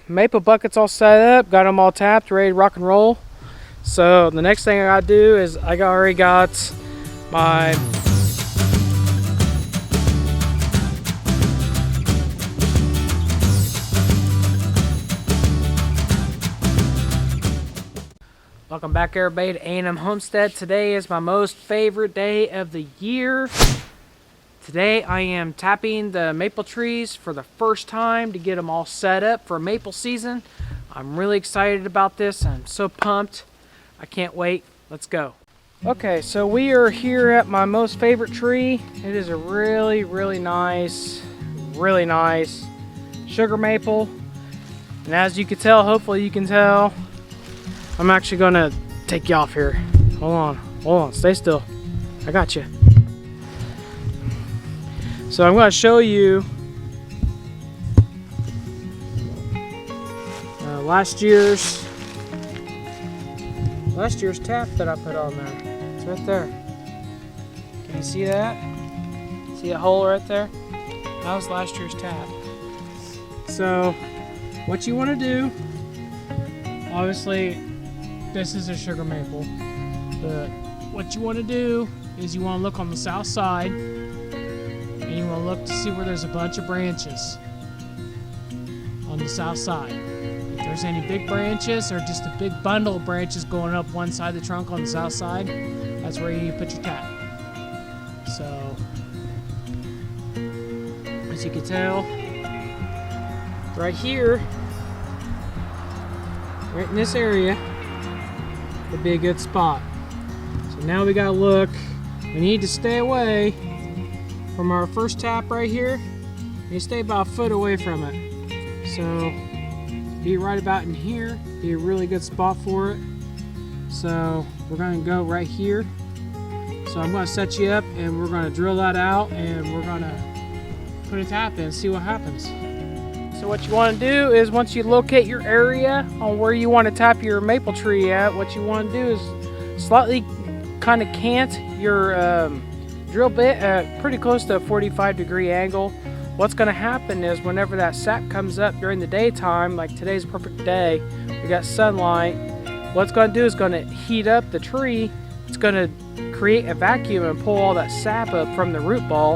Maple buckets all set up, got them all tapped, ready to rock and roll. So the next thing I gotta do is already got my Welcome back everybody to A&M Homestead. Today is my most favorite day of the year. Today I am tapping the maple trees for the first time to get them all set up for maple season. I'm really excited about this. I'm so pumped. I can't wait. Let's go. Okay, so we are here at my most favorite tree. It is a really nice sugar maple. And as you can tell, hopefully you can tell, I'm actually gonna take you off here. Hold on, stay still. I got you. So I'm gonna show you last year's tap that I put on there. It's right there. Can you see that? See a hole right there? That was last year's tap. So what you want to do, obviously this is a sugar maple, but what you want to do is you want to look on the south side and you want to look to see where there's a bunch of branches on the south side. If there's any big branches or just a big bundle of branches going up one side of the trunk on the south side, that's where you need to put your tap. So as you can tell, right here, right in this area would be a good spot. So now we gotta look. We need to stay away from our first tap right here. You stay about a foot away from it. So be right about in here. Be a really good spot for it. So we're gonna go right here. So I'm gonna set you up and we're gonna drill that out and we're gonna put a tap in and see what happens. So what you want to do is once you locate your area on where you want to tap your maple tree at, what you want to do is slightly kind of cant your drill bit at pretty close to a 45-degree angle. What's going to happen is whenever that sap comes up during the daytime, like today's a perfect day, we got sunlight, what's going to do is going to heat up the tree. It's going to create a vacuum and pull all that sap up from the root ball.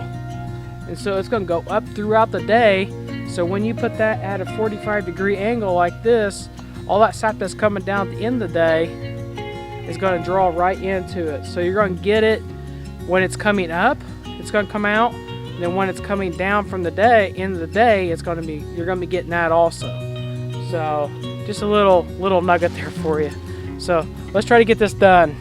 And so it's going to go up throughout the day. So when you put that at a 45-degree angle like this, all that sap that's coming down at the end of the day is going to draw right into it. So you're going to get it when it's coming up, it's going to come out, and then when it's coming down from the end of the day, you're going to be getting that also. So just a little nugget there for you. So let's try to get this done.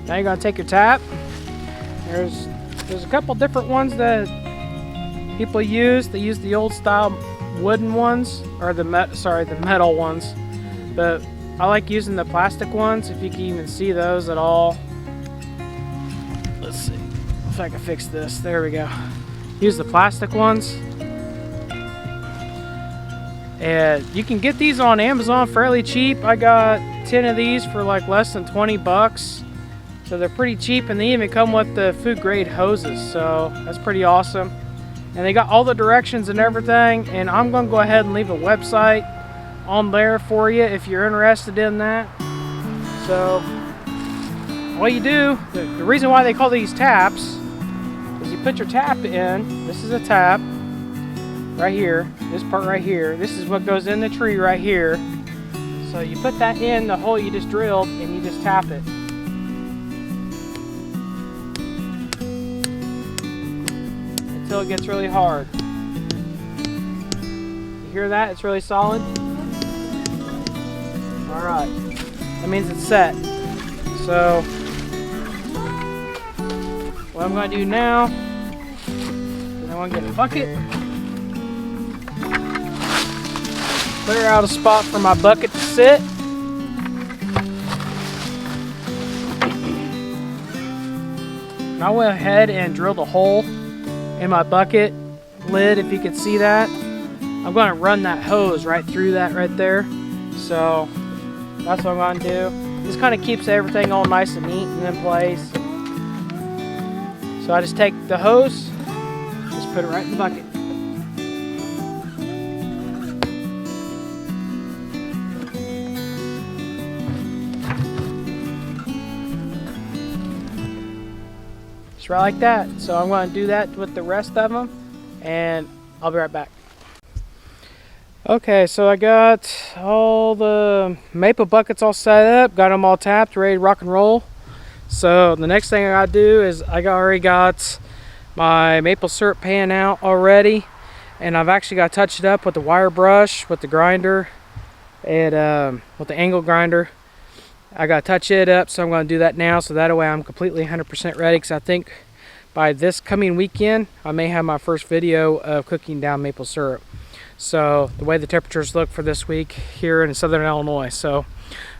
Now you're gonna take your tap. There's a couple different ones that people use. They use the old style wooden ones, or the metal ones. But I like using the plastic ones. If you can even see those at all. Let's see if I can fix this. There we go. Use the plastic ones. And you can get these on Amazon fairly cheap. I got 10 of these for like less than 20 bucks. So they're pretty cheap, and they even come with the food grade hoses, so that's pretty awesome. And they got all the directions and everything, and I'm gonna go ahead and leave a website on there for you if you're interested in that. So all you do, the reason why they call these taps is you put your tap in. This is a tap right here, this part right here. This is what goes in the tree right here. So you put that in the hole you just drilled and you just tap it. Until it gets really hard. You hear that? It's really solid. Alright, that means it's set. So what I'm going to do now want to get a bucket. Clear out a spot for my bucket to sit. And I went ahead and drilled a hole in my bucket lid, if you could see that. I'm going to run that hose right through that right there. So that's what I'm going to do. This kind of keeps everything all nice and neat and in place. So I just take the hose, just put it right in the bucket. Just right like that. So I'm going to do that with the rest of them, and I'll be right back. Okay, so I got all the maple buckets all set up, got them all tapped, ready to rock and roll. So the next thing I gotta do is already got my maple syrup pan out already, and I've actually got to touch it up with the wire brush, with the grinder, and with the angle grinder. I gotta touch it up, so I'm gonna do that now, so that way I'm completely 100% ready, because I think by this coming weekend I may have my first video of cooking down maple syrup. So the way the temperatures look for this week here in southern Illinois. So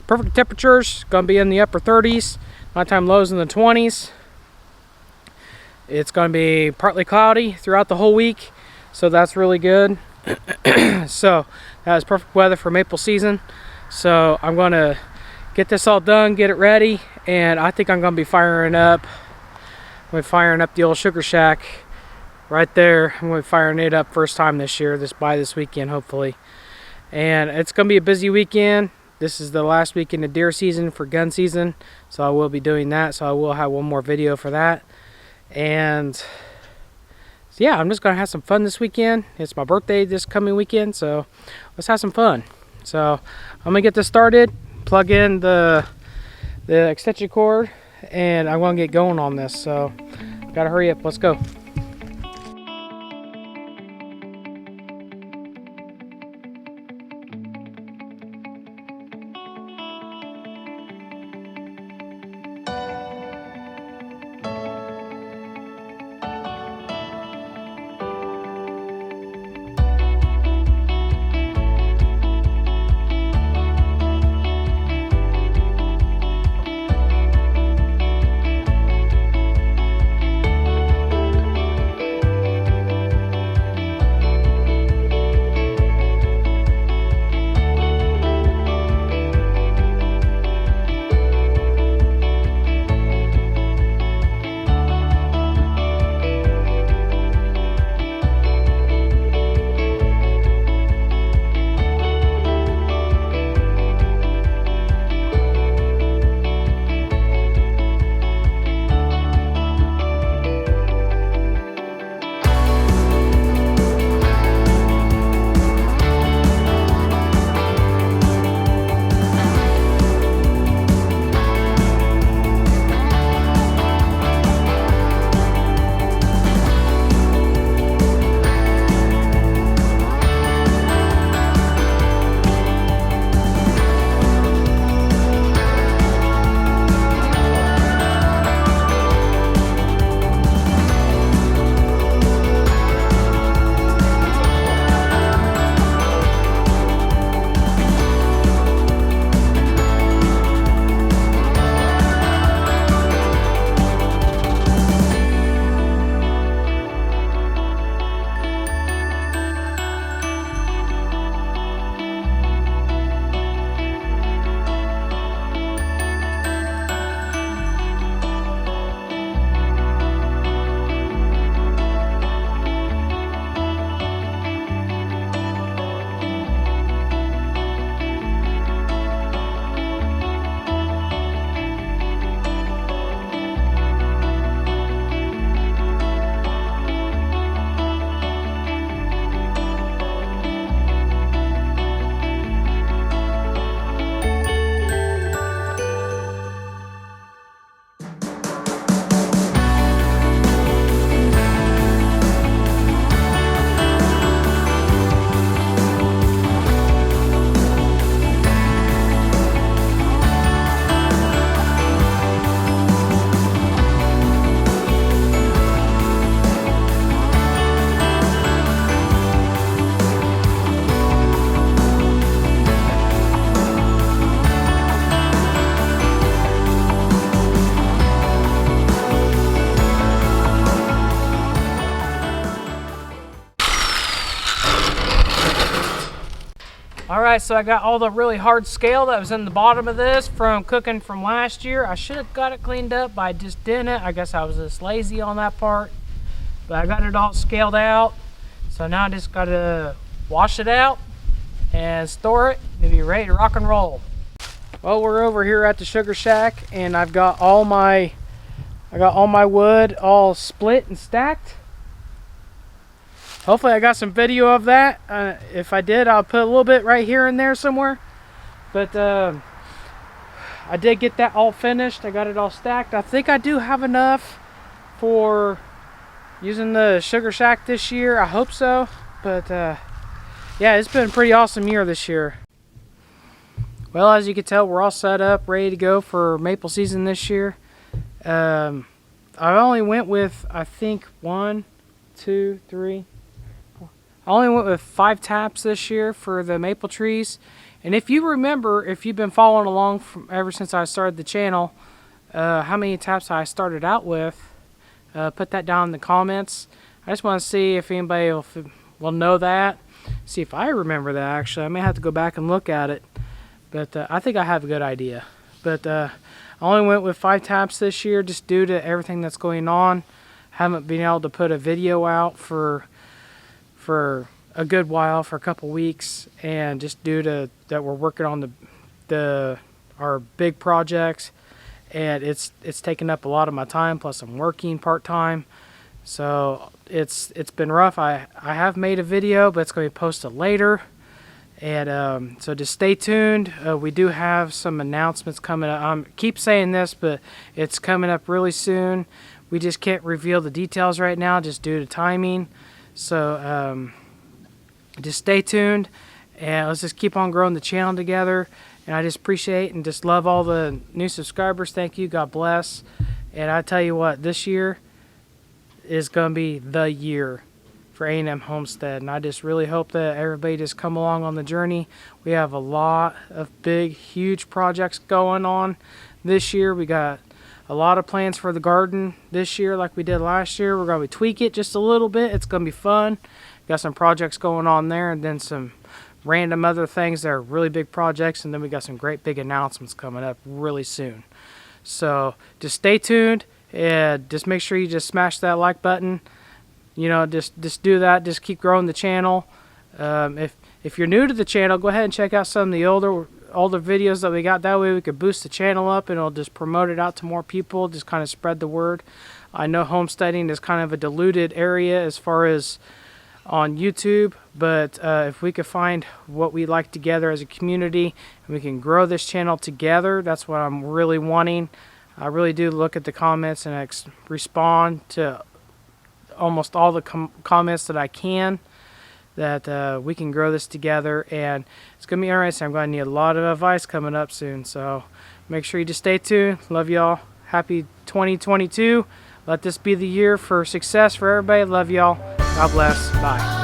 perfect temperatures, gonna be in the upper 30s, nighttime lows in the 20s. It's gonna be partly cloudy throughout the whole week, so that's really good. So that is perfect weather for maple season. So I'm gonna get this all done, get it ready, and I think I'm gonna be firing up the old Sugar Shack right there. I'm going to be firing it up first time this year, by this weekend hopefully. And it's going to be a busy weekend. This is the last weekend of deer season for gun season, so I will be doing that. So I will have one more video for that. And so yeah, I'm just going to have some fun this weekend. It's my birthday this coming weekend, so let's have some fun. So I'm going to get this started, plug in the extension cord, and I'm going to get going on this. So gotta hurry up, let's go. Alright, so I got all the really hard scale that was in the bottom of this from cooking from last year. I should have got it cleaned up, but I just didn't. I guess I was just lazy on that part. But I got it all scaled out. So now I just got to wash it out and store it to be ready to rock and roll. Well, we're over here at the Sugar Shack, and I've got all my wood all split and stacked. Hopefully I got some video of that. If I did, I'll put a little bit right here and there somewhere. But I did get that all finished. I got it all stacked. I think I do have enough for using the Sugar Shack this year. I hope so. But yeah, it's been a pretty awesome year this year. Well, as you can tell, we're all set up, ready to go for maple season this year. I only went with, I think, 1, 2, 3, 4. I only went with 5 taps this year for the maple trees. And if you remember, if you've been following along from ever since I started the channel, how many taps I started out with, put that down in the comments. I just want to see if anybody will know that. See if I remember that, actually. I may have to go back and look at it. But I think I have a good idea. But I only went with 5 taps this year just due to everything that's going on. Haven't been able to put a video out for a good while, for a couple weeks, and just due to that we're working on our big projects, and it's taken up a lot of my time, plus I'm working part-time, so it's been rough. I have made a video, but it's going to be posted later, and so just stay tuned. We do have some announcements coming up. I keep saying this, but it's coming up really soon. We just can't reveal the details right now just due to timing. So just stay tuned, and let's just keep on growing the channel together. And I just appreciate and just love all the new subscribers. Thank you. God bless. And I tell you what, this year is going to be the year for A&M Homestead. And I just really hope that everybody just come along on the journey. We have a lot of big, huge projects going on this year. We got a lot of plans for the garden this year like we did last year. We're going to tweak it just a little bit. It's going to be fun. Got some projects going on there, and then some random other things that are really big projects, and then we got some great big announcements coming up really soon. So just stay tuned, and just make sure you just smash that like button. You know, just do that. Just keep growing the channel. If you're new to the channel, go ahead and check out some of the older videos that we got. That way we could boost the channel up, and it'll just promote it out to more people, just kind of spread the word. I know homesteading is kind of a diluted area as far as on YouTube, but if we could find what we like together as a community, and we can grow this channel together, that's what I'm really wanting. I really do look at the comments and respond to almost all the comments that I can, that we can grow this together, and it's gonna be interesting. I'm going to need a lot of advice coming up soon, so make sure you just stay tuned. Love y'all. Happy 2022. Let this be the year for success for everybody. Love y'all. God bless. Bye.